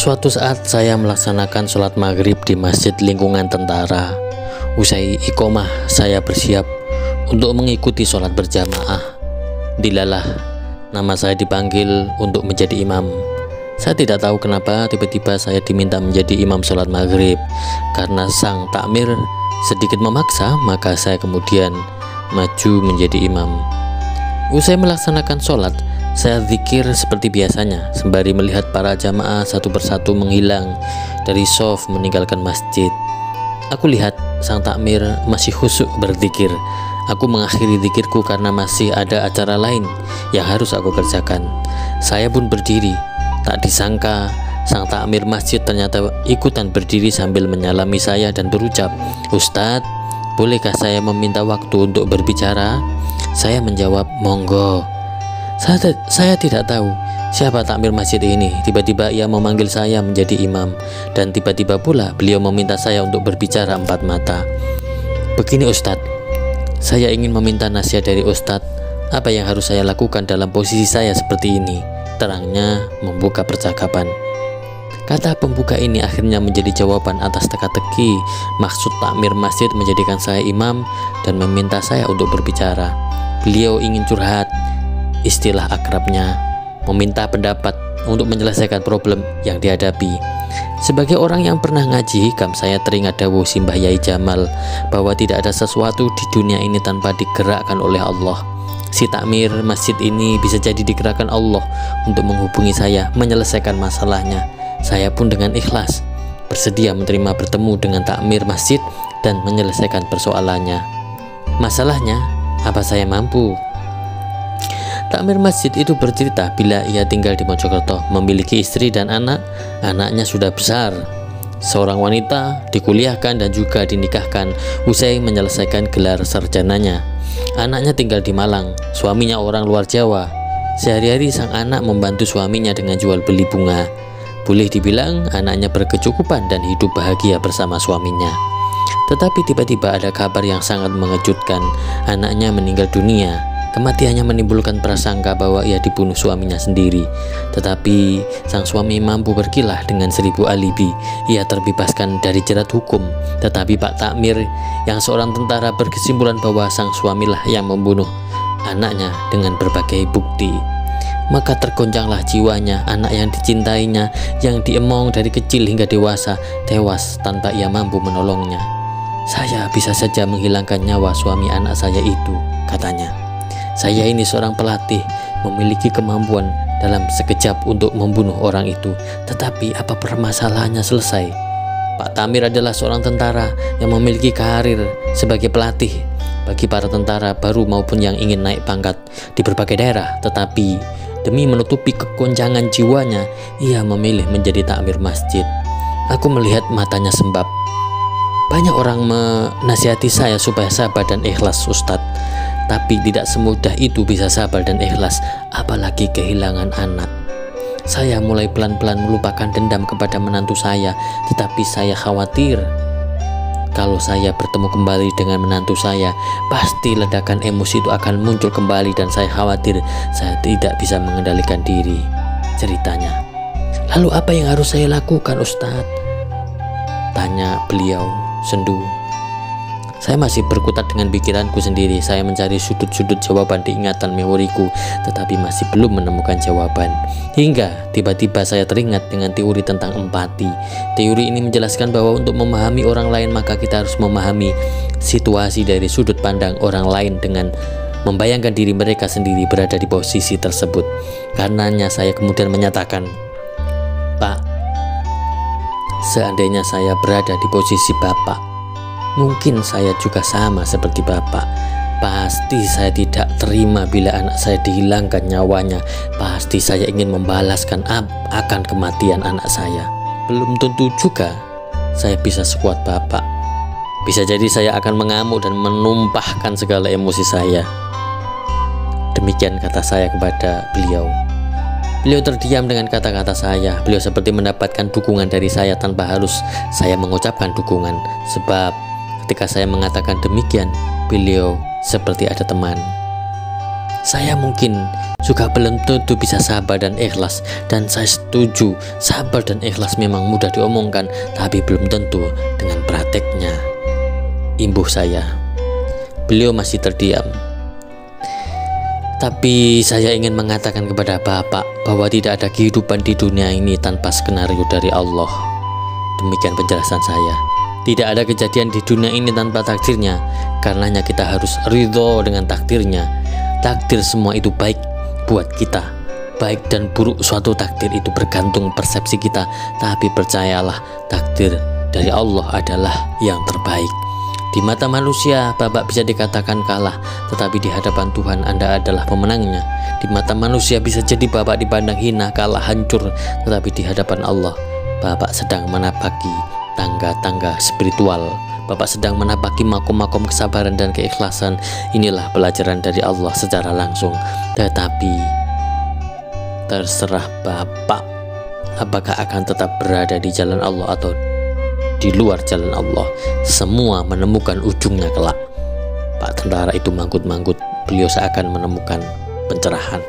Suatu saat saya melaksanakan sholat maghrib di masjid lingkungan tentara. Usai iqomah, saya bersiap untuk mengikuti sholat berjamaah. Dilalah, nama saya dipanggil untuk menjadi imam. Saya tidak tahu kenapa tiba-tiba saya diminta menjadi imam sholat maghrib. Karena sang takmir sedikit memaksa, maka saya kemudian maju menjadi imam. Usai melaksanakan sholat, saya zikir seperti biasanya sembari melihat para jamaah satu persatu menghilang dari shaf meninggalkan masjid. Aku lihat sang takmir masih khusyuk berzikir. Aku mengakhiri zikirku karena masih ada acara lain yang harus aku kerjakan. Saya pun berdiri. Tak disangka sang takmir masjid ternyata ikutan berdiri sambil menyalami saya dan berucap, "Ustadz, bolehkah saya meminta waktu untuk berbicara?" Saya menjawab, "Monggo." Saya tidak tahu siapa takmir masjid ini. Tiba-tiba ia memanggil saya menjadi imam, dan tiba-tiba pula beliau meminta saya untuk berbicara empat mata. "Begini Ustadz, saya ingin meminta nasihat dari Ustadz. Apa yang harus saya lakukan dalam posisi saya seperti ini?" Terangnya membuka percakapan. Kata pembuka ini akhirnya menjadi jawaban atas teka-teki maksud takmir masjid menjadikan saya imam dan meminta saya untuk berbicara. Beliau ingin curhat, istilah akrabnya, meminta pendapat untuk menyelesaikan problem yang dihadapi. Sebagai orang yang pernah ngaji hikam, saya teringat dawuh Simbah Yai Jamal bahwa tidak ada sesuatu di dunia ini tanpa digerakkan oleh Allah. Si takmir masjid ini bisa jadi digerakkan Allah untuk menghubungi saya, menyelesaikan masalahnya. Saya pun dengan ikhlas bersedia menerima bertemu dengan takmir masjid dan menyelesaikan persoalannya. Masalahnya, apa saya mampu? Takmir masjid itu bercerita bila ia tinggal di Mojokerto, memiliki istri dan anak. Anaknya sudah besar. Seorang wanita dikuliahkan dan juga dinikahkan usai menyelesaikan gelar sarjananya. Anaknya tinggal di Malang, suaminya orang luar Jawa. Sehari-hari sang anak membantu suaminya dengan jual beli bunga. Boleh dibilang anaknya berkecukupan dan hidup bahagia bersama suaminya. Tetapi tiba-tiba ada kabar yang sangat mengejutkan. Anaknya meninggal dunia. Kematiannya menimbulkan prasangka bahwa ia dibunuh suaminya sendiri. Tetapi sang suami mampu berkilah dengan 1000 alibi. Ia terbebaskan dari jerat hukum. Tetapi Pak Takmir yang seorang tentara berkesimpulan bahwa sang suamilah yang membunuh anaknya dengan berbagai bukti. Maka tergoncanglah jiwanya. Anak yang dicintainya, yang diemong dari kecil hingga dewasa, tewas tanpa ia mampu menolongnya. "Saya bisa saja menghilangkan nyawa suami anak saya itu," katanya. "Saya ini seorang pelatih, memiliki kemampuan dalam sekejap untuk membunuh orang itu. Tetapi apa permasalahannya selesai? Pak Tamir adalah seorang tentara yang memiliki karir sebagai pelatih bagi para tentara baru maupun yang ingin naik pangkat di berbagai daerah. Tetapi demi menutupi kegoncangan jiwanya, ia memilih menjadi takmir masjid. Aku melihat matanya sembab. Banyak orang menasihati saya supaya sabar dan ikhlas, Ustadz. Tapi tidak semudah itu bisa sabar dan ikhlas, apalagi kehilangan anak. Saya mulai pelan-pelan melupakan dendam kepada menantu saya, tetapi saya khawatir kalau saya bertemu kembali dengan menantu saya, pasti ledakan emosi itu akan muncul kembali dan saya khawatir saya tidak bisa mengendalikan diri, ceritanya. "Lalu apa yang harus saya lakukan, Ustadz?" tanya beliau sendu. Saya masih berkutat dengan pikiranku sendiri. Saya mencari sudut-sudut jawaban di ingatan memoriku, tetapi masih belum menemukan jawaban. Hingga tiba-tiba saya teringat dengan teori tentang empati. Teori ini menjelaskan bahwa untuk memahami orang lain, maka kita harus memahami situasi dari sudut pandang orang lain dengan membayangkan diri mereka sendiri berada di posisi tersebut. Karenanya saya kemudian menyatakan, "Pak, seandainya saya berada di posisi Bapak, mungkin saya juga sama seperti Bapak. Pasti saya tidak terima bila anak saya dihilangkan nyawanya. Pasti saya ingin membalaskan akan kematian anak saya. Belum tentu juga saya bisa sekuat Bapak. Bisa jadi saya akan mengamuk dan menumpahkan segala emosi saya." Demikian kata saya kepada beliau. Beliau terdiam dengan kata-kata saya. Beliau seperti mendapatkan dukungan dari saya tanpa harus saya mengucapkan dukungan. Sebab ketika saya mengatakan demikian, beliau seperti ada teman. Saya mungkin juga belum tentu bisa sabar dan ikhlas, dan saya setuju sabar dan ikhlas memang mudah diomongkan, tapi belum tentu dengan prakteknya. Imbuh saya. Beliau masih terdiam. Tapi saya ingin mengatakan kepada Bapak bahwa tidak ada kehidupan di dunia ini tanpa skenario dari Allah. Demikian penjelasan saya. Tidak ada kejadian di dunia ini tanpa takdirnya. Karenanya kita harus ridho dengan takdirnya. Takdir semua itu baik buat kita. Baik dan buruk suatu takdir itu bergantung persepsi kita. Tapi percayalah, takdir dari Allah adalah yang terbaik. Di mata manusia, Bapak bisa dikatakan kalah, tetapi di hadapan Tuhan Anda adalah pemenangnya. Di mata manusia bisa jadi Bapak dipandang hina, kalah, hancur, tetapi di hadapan Allah, Bapak sedang menapaki tangga-tangga spiritual. Bapak sedang menapaki makom-makom kesabaran dan keikhlasan. Inilah pelajaran dari Allah secara langsung. Tetapi terserah Bapak, apakah akan tetap berada di jalan Allah atau di luar jalan Allah. Semua menemukan ujungnya kelak. Pak tentara itu manggut-manggut. Beliau seakan menemukan pencerahan.